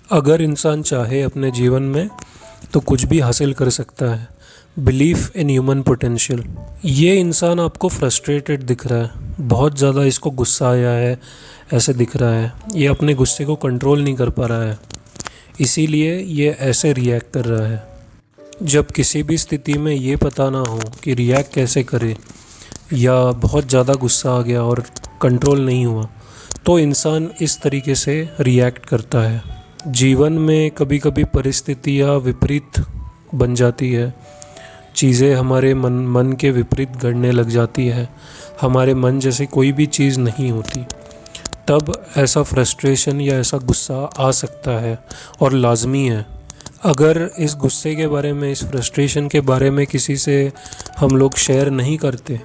अगर इंसान चाहे अपने जीवन में तो कुछ भी हासिल कर सकता है। Belief in human potential. ये इंसान आपको फ्रस्ट्रेटेड दिख रहा है, बहुत ज़्यादा इसको गुस्सा आया है, ऐसे दिख रहा है। ये अपने गुस्से को कंट्रोल नहीं कर पा रहा है, इसीलिए ये ऐसे रिएक्ट कर रहा है। जब किसी भी स्थिति में ये पता ना हो कि रिएक्ट कैसे करे, या बहुत ज़्यादा गुस्सा आ गया और कंट्रोल नहीं हुआ, तो इंसान इस तरीके से रिएक्ट करता है। जीवन में कभी कभी परिस्थितियाँ विपरीत बन जाती है, चीज़ें हमारे मन के विपरीत घड़ने लग जाती है, हमारे मन जैसे कोई भी चीज़ नहीं होती, तब ऐसा फ्रस्ट्रेशन या ऐसा गुस्सा आ सकता है और लाजमी है। अगर इस गुस्से के बारे में, इस फ्रस्ट्रेशन के बारे में किसी से हम लोग शेयर नहीं करते,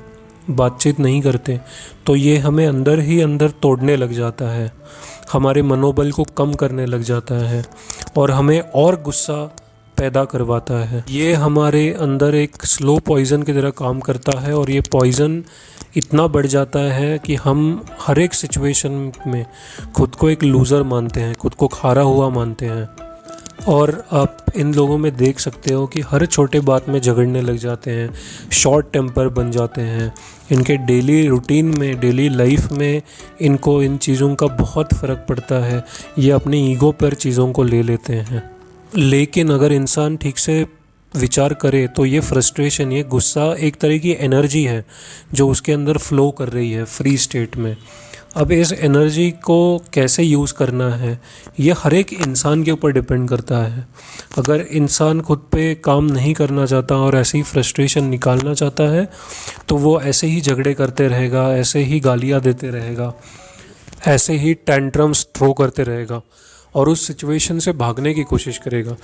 बातचीत नहीं करते, तो ये हमें अंदर ही अंदर तोड़ने लग जाता है, हमारे मनोबल को कम करने लग जाता है और हमें और गुस्सा पैदा करवाता है। ये हमारे अंदर एक स्लो पॉइज़न की तरह काम करता है और ये पॉइज़न इतना बढ़ जाता है कि हम हर एक सिचुएशन में खुद को एक लूज़र मानते हैं, खुद को हारा हुआ मानते हैं। और आप इन लोगों में देख सकते हो कि हर छोटे बात में झगड़ने लग जाते हैं, शॉर्ट टेम्पर बन जाते हैं। इनके डेली रूटीन में, डेली लाइफ में इनको इन चीज़ों का बहुत फ़र्क पड़ता है, ये अपनी ईगो पर चीज़ों को ले लेते हैं। लेकिन अगर इंसान ठीक से विचार करे तो ये फ्रस्ट्रेशन, ये गुस्सा एक तरह की एनर्जी है जो उसके अंदर फ़्लो कर रही है फ्री स्टेट में। अब इस एनर्जी को कैसे यूज़ करना है, ये हर एक इंसान के ऊपर डिपेंड करता है। अगर इंसान खुद पे काम नहीं करना चाहता और ऐसे ही फ्रस्ट्रेशन निकालना चाहता है, तो वो ऐसे ही झगड़े करते रहेगा, ऐसे ही गालियाँ देते रहेगा, ऐसे ही टेंट्रम्स थ्रो करते रहेगा और उस सिचुएशन से भागने की कोशिश करेगा।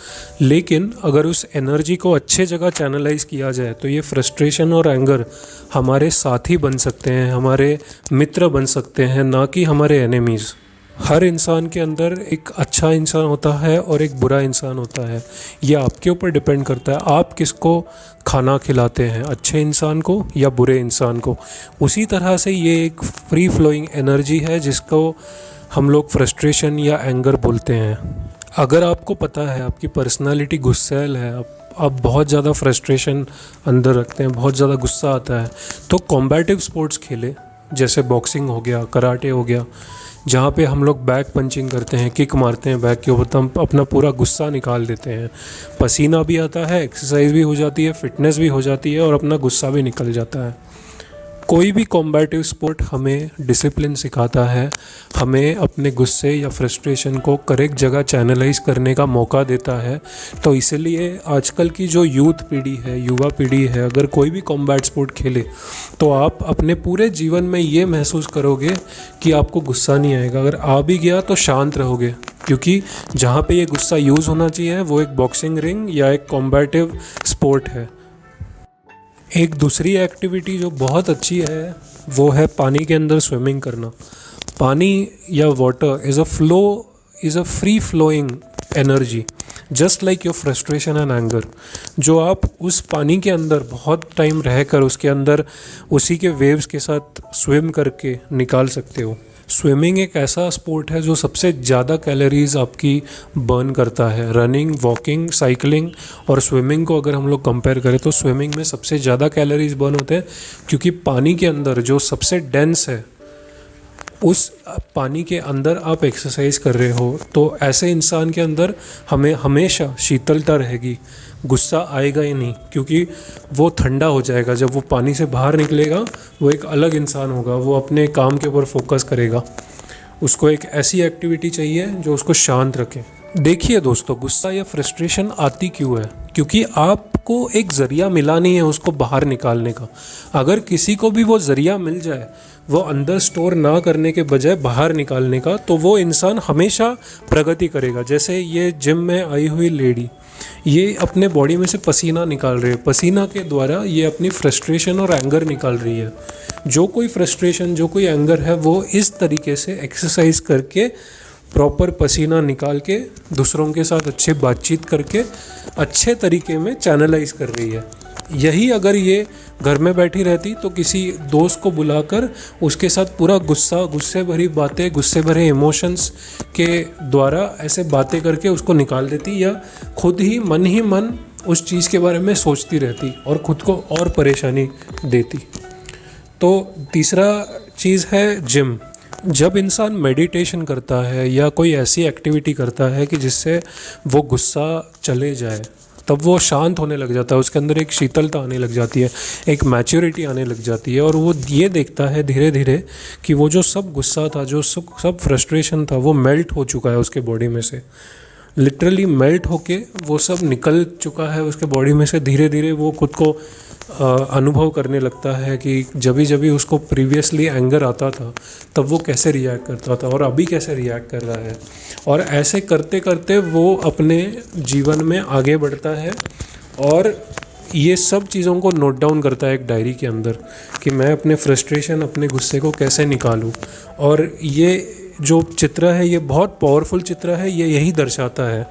लेकिन अगर उस एनर्जी को अच्छे जगह चैनलाइज किया जाए तो ये फ्रस्ट्रेशन और एंगर हमारे साथी बन सकते हैं, हमारे मित्र बन सकते हैं, ना कि हमारे एनिमीज़। हर इंसान के अंदर एक अच्छा इंसान होता है और एक बुरा इंसान होता है। ये आपके ऊपर डिपेंड करता है, आप किसको खाना खिलाते हैं, अच्छे इंसान को या बुरे इंसान को। उसी तरह से ये एक फ्री फ्लोइंग एनर्जी है जिसको हम लोग फ्रस्ट्रेशन या एंगर बोलते हैं। अगर आपको पता है आपकी पर्सनालिटी गुस्सैल है, आप बहुत ज़्यादा फ्रस्ट्रेशन अंदर रखते हैं, बहुत ज़्यादा गुस्सा आता है, तो कॉम्बैटिव स्पोर्ट्स खेलें, जैसे बॉक्सिंग हो गया, कराटे हो गया, जहाँ पे हम लोग बैक पंचिंग करते हैं, किक मारते हैं बैक के ऊपर, तो हम अपना पूरा गुस्सा निकाल देते हैं। पसीना भी आता है, एक्सरसाइज भी हो जाती है, फिटनेस भी हो जाती है और अपना गुस्सा भी निकल जाता है। कोई भी कॉम्बैटिव स्पोर्ट हमें डिसिप्लिन सिखाता है, हमें अपने गुस्से या फ्रस्ट्रेशन को करेक्ट जगह चैनलाइज करने का मौका देता है। तो इसलिए आजकल की जो यूथ पीढ़ी है, युवा पीढ़ी है, अगर कोई भी कॉम्बैट स्पोर्ट खेले तो आप अपने पूरे जीवन में ये महसूस करोगे कि आपको गुस्सा नहीं आएगा। अगर आ भी गया तो शांत रहोगे, क्योंकि जहाँ पे ये गुस्सा यूज़ होना चाहिए वो एक बॉक्सिंग रिंग या एक कॉम्बैटिव स्पोर्ट है। एक दूसरी एक्टिविटी जो बहुत अच्छी है वो है पानी के अंदर स्विमिंग करना। पानी या water is a free flowing energy, just like your frustration and anger, जो आप उस पानी के अंदर बहुत टाइम रहकर उसके अंदर उसी के वेव्स के साथ स्विम करके निकाल सकते हो। स्विमिंग एक ऐसा स्पोर्ट है जो सबसे ज़्यादा कैलोरीज आपकी बर्न करता है। रनिंग, वॉकिंग, साइकिलिंग और स्विमिंग को अगर हम लोग कंपेयर करें तो स्विमिंग में सबसे ज़्यादा कैलोरीज बर्न होते हैं, क्योंकि पानी के अंदर जो सबसे डेंस है, उस पानी के अंदर आप एक्सरसाइज कर रहे हो। तो ऐसे इंसान के अंदर हमें हमेशा शीतलता रहेगी, गुस्सा आएगा ही नहीं, क्योंकि वो ठंडा हो जाएगा। जब वो पानी से बाहर निकलेगा वो एक अलग इंसान होगा, वो अपने काम के ऊपर फोकस करेगा। उसको एक ऐसी एक्टिविटी चाहिए जो उसको शांत रखे। देखिए दोस्तों, गुस्सा या फ्रस्ट्रेशन आती क्यों है? क्योंकि आपको एक ज़रिया मिला नहीं है उसको बाहर निकालने का। अगर किसी को भी वो ज़रिया मिल जाए, वो अंदर स्टोर ना करने के बजाय बाहर निकालने का, तो वो इंसान हमेशा प्रगति करेगा। जैसे ये जिम में आई हुई लेडी, ये अपने बॉडी में से पसीना निकाल रही है, पसीना के द्वारा ये अपनी फ्रस्ट्रेशन और एंगर निकाल रही है। जो कोई फ्रस्ट्रेशन, जो कोई एंगर है, वो इस तरीके से एक्सरसाइज करके, प्रॉपर पसीना निकाल के, दूसरों के साथ अच्छी बातचीत करके अच्छे तरीके में चैनलाइज कर रही है। यही अगर ये घर में बैठी रहती तो किसी दोस्त को बुलाकर उसके साथ पूरा गुस्से भरी बातें, गुस्से भरे इमोशंस के द्वारा ऐसे बातें करके उसको निकाल देती, या खुद ही मन उस चीज़ के बारे में सोचती रहती और खुद को और परेशानी देती। तो तीसरा चीज़ है जिम। जब इंसान मेडिटेशन करता है या कोई ऐसी एक्टिविटी करता है कि जिससे वो गुस्सा चले जाए, तब वो शांत होने लग जाता है, उसके अंदर एक शीतलता आने लग जाती है, एक मैच्योरिटी आने लग जाती है, और वो ये देखता है धीरे धीरे कि वो जो सब गुस्सा था, जो सब फ्रस्ट्रेशन था, वो मेल्ट हो चुका है उसके बॉडी में से, लिटरली मेल्ट होके वो सब निकल चुका है उसके बॉडी में से। धीरे धीरे वो खुद को अनुभव करने लगता है कि जब भी उसको प्रीवियसली एंगर आता था तब वो कैसे रिएक्ट करता था और अभी कैसे रिएक्ट कर रहा है, और ऐसे करते करते वो अपने जीवन में आगे बढ़ता है और ये सब चीज़ों को नोट डाउन करता है एक डायरी के अंदर कि मैं अपने फ्रस्ट्रेशन, अपने गुस्से को कैसे निकालूं। और ये जो चित्र है ये बहुत पावरफुल चित्र है, ये यही दर्शाता है।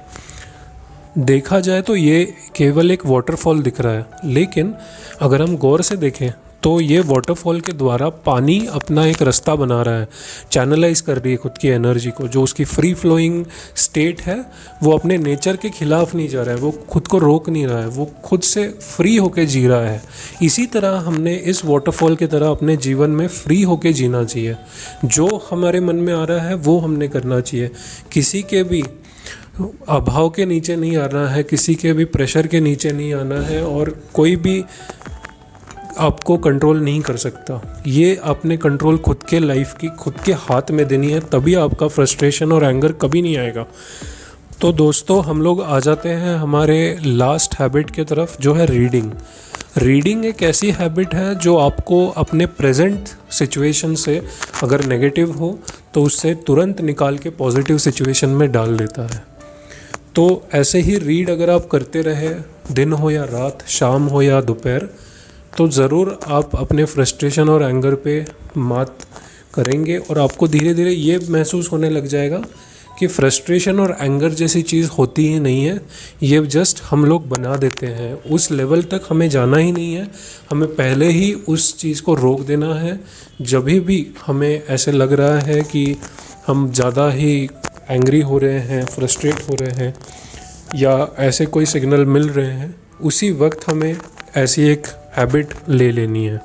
देखा जाए तो ये केवल एक वाटरफॉल दिख रहा है, लेकिन अगर हम गौर से देखें तो ये वाटरफॉल के द्वारा पानी अपना एक रास्ता बना रहा है, चैनलाइज कर रही है खुद की एनर्जी को। जो उसकी फ्री फ्लोइंग स्टेट है वो अपने नेचर के खिलाफ नहीं जा रहा है, वो खुद को रोक नहीं रहा है, वो खुद से फ्री होके जी रहा है। इसी तरह हमने इस वाटरफॉल की तरह अपने जीवन में फ्री होके जीना चाहिए। जो हमारे मन में आ रहा है वो हमने करना चाहिए, किसी के भी अभाव के नीचे नहीं आना है, किसी के भी प्रेशर के नीचे नहीं आना है, और कोई भी आपको कंट्रोल नहीं कर सकता। ये आपने कंट्रोल खुद के लाइफ की खुद के हाथ में देनी है, तभी आपका फ्रस्ट्रेशन और एंगर कभी नहीं आएगा। तो दोस्तों, हम लोग आ जाते हैं हमारे लास्ट हैबिट के तरफ, जो है रीडिंग। रीडिंग एक ऐसी हैबिट है जो आपको अपने प्रेजेंट सिचुएशन से अगर नेगेटिव हो तो उससे तुरंत निकाल के पॉजिटिव सिचुएशन में डाल देता है। तो ऐसे ही रीड अगर आप करते रहे, दिन हो या रात, शाम हो या दोपहर, तो ज़रूर आप अपने फ्रस्ट्रेशन और एंगर पे मात करेंगे, और आपको धीरे धीरे ये महसूस होने लग जाएगा कि फ्रस्ट्रेशन और एंगर जैसी चीज़ होती ही नहीं है, ये जस्ट हम लोग बना देते हैं। उस लेवल तक हमें जाना ही नहीं है, हमें पहले ही उस चीज़ को रोक देना है। जब भी हमें ऐसे लग रहा है कि हम ज़्यादा ही एंग्री हो रहे हैं, फ्रस्ट्रेट हो रहे हैं, या ऐसे कोई सिग्नल मिल रहे हैं, उसी वक्त हमें ऐसी एक हैबिट ले लेनी है।